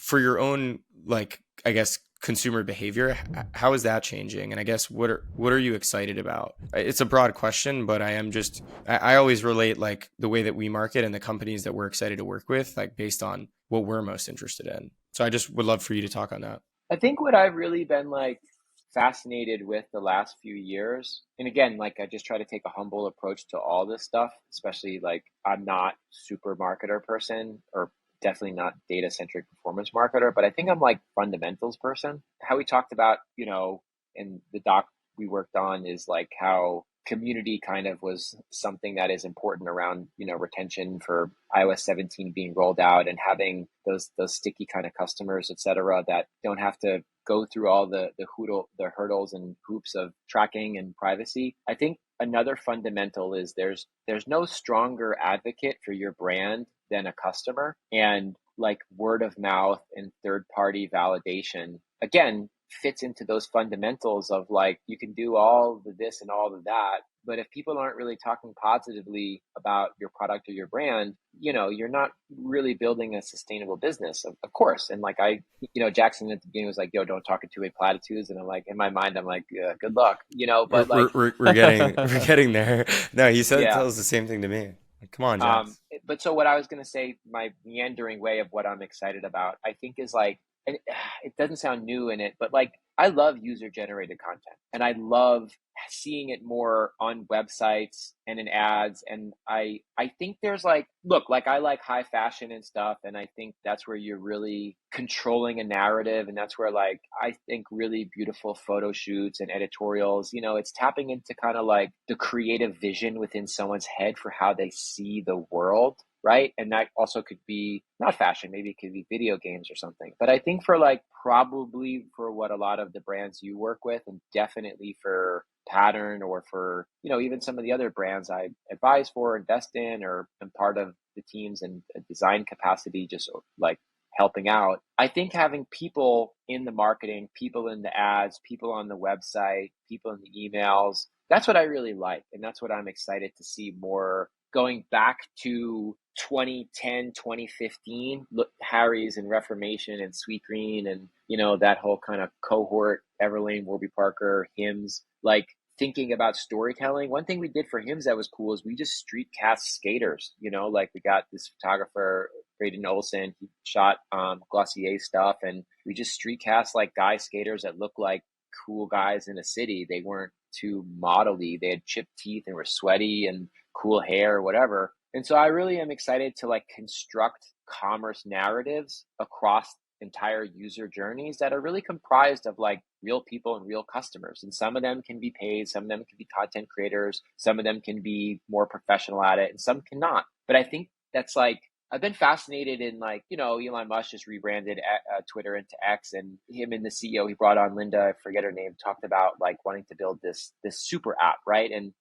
for your own, like, I guess, consumer behavior, how is that changing? And I guess what are you excited about? It's a broad question, but I always relate like the way that we market and the companies that we're excited to work with, like based on what we're most interested in. So I just would love for you to talk on that. I think what I've really been like fascinated with the last few years, and again, like I just try to take a humble approach to all this stuff, especially like I'm not super marketer person or definitely not data centric performance marketer, but I think I'm like fundamentals person. How we talked about, in the doc we worked on is like how community kind of was something that is important around, retention for iOS 17 being rolled out and having those sticky kind of customers, et cetera, that don't have to go through all the hurdles and hoops of tracking and privacy. I think another fundamental is there's no stronger advocate for your brand than a customer, and like word of mouth and third party validation again fits into those fundamentals of like you can do all the this and all of that, but if people aren't really talking positively about your product or your brand, you're not really building a sustainable business, of course. And like Jackson at the beginning was like, yo, don't talk in two-way platitudes, and I'm like, in my mind I'm like, good luck, We're but like we're getting there. No, he said yeah. tells the same thing to me. Like, come on, Jax. But so what I was going to say, my meandering way of what I'm excited about, I think is like, and it doesn't sound new in it, but like I love user generated content and I love seeing it more on websites and in ads. And I think there's like, look, like I like high fashion and stuff. And I think that's where you're really controlling a narrative. And that's where like, I think really beautiful photo shoots and editorials, it's tapping into kind of like the creative vision within someone's head for how they see the world. Right. And that also could be not fashion, maybe it could be video games or something. But I think for like probably for what a lot of the brands you work with, and definitely for Pattern or for, even some of the other brands I advise for, invest in, or am part of the teams and design capacity, just like helping out. I think having people in the marketing, people in the ads, people on the website, people in the emails, that's what I really like. And that's what I'm excited to see more going back to 2010, 2015, look, Harry's and Reformation and Sweet Green and, that whole kind of cohort, Everlane, Warby Parker, Hims, like thinking about storytelling. One thing we did for Hims that was cool is we just street cast skaters, like we got this photographer, Braden Olson, he shot Glossier stuff, and we just street cast like guy skaters that look like cool guys in a city. They weren't too modelly. They had chipped teeth and were sweaty and cool hair or whatever. And so I really am excited to like construct commerce narratives across entire user journeys that are really comprised of like real people and real customers. And some of them can be paid, some of them can be content creators, some of them can be more professional at it, and some cannot. But I think that's like, I've been fascinated in like, Elon Musk just rebranded Twitter into X, and him and the CEO he brought on, Linda, I forget her name, talked about like wanting to build this super app, right? And,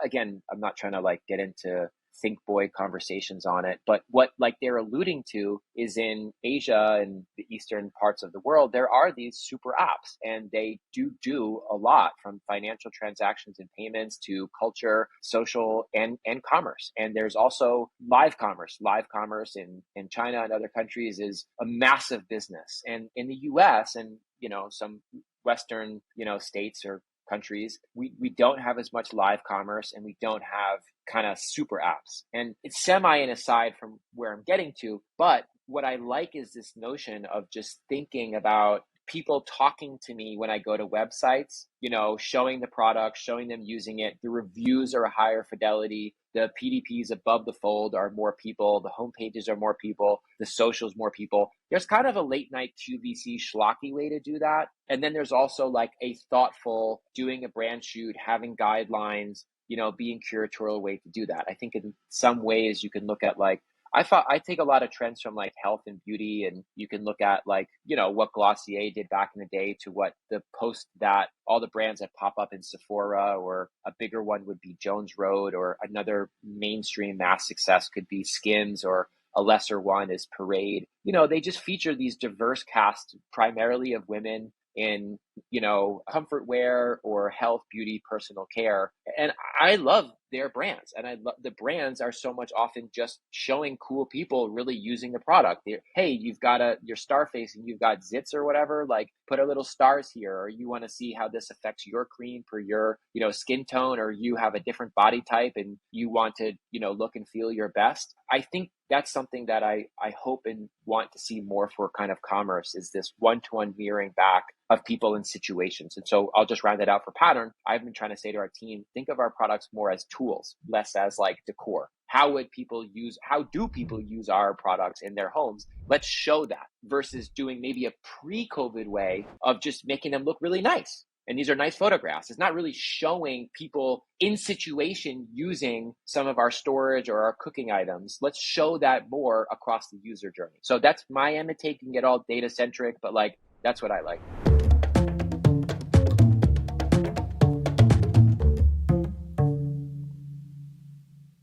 again, I'm not trying to like get into think boy conversations on it, but what like they're alluding to is in Asia and the eastern parts of the world, there are these super apps, and they do a lot, from financial transactions and payments to culture, social, and commerce. And there's also live commerce. Live commerce in China and other countries is a massive business. And in the US and some Western states or countries, we don't have as much live commerce, and we don't have kind of super apps. And it's semi an aside from where I'm getting to, but what I like is this notion of just thinking about people talking to me when I go to websites, showing the product, showing them using it. The reviews are a higher fidelity. The PDPs above the fold are more people. The homepages are more people. The socials, more people. There's kind of a late night QVC schlocky way to do that. And then there's also like a thoughtful doing a brand shoot, having guidelines, being curatorial way to do that. I think in some ways you can look at like, I take a lot of trends from like health and beauty, and you can look at like, what Glossier did back in the day to what the post that all the brands that pop up in Sephora, or a bigger one would be Jones Road, or another mainstream mass success could be Skims, or a lesser one is Parade. They just feature these diverse casts primarily of women in, comfort wear or health, beauty, personal care. And I love their brands. And the brands are so much often just showing cool people really using the product. Hey, you've got your star face and you've got zits or whatever, like put a little stars here, or you want to see how this affects your cream for your, skin tone, or you have a different body type and you want to, look and feel your best. I think that's something that I hope and want to see more for kind of commerce, is this one-to-one mirroring back of people in situations. And so I'll just round it out for Pattern. I've been trying to say to our team, think of our products more as tools, less as like decor. How do people use our products in their homes? Let's show that, versus doing maybe a pre-COVID way of just making them look really nice. And these are nice photographs. It's not really showing people in situation using some of our storage or our cooking items. Let's show that more across the user journey. So that's my Emmett take. You can get all data centric, but like, that's what I like.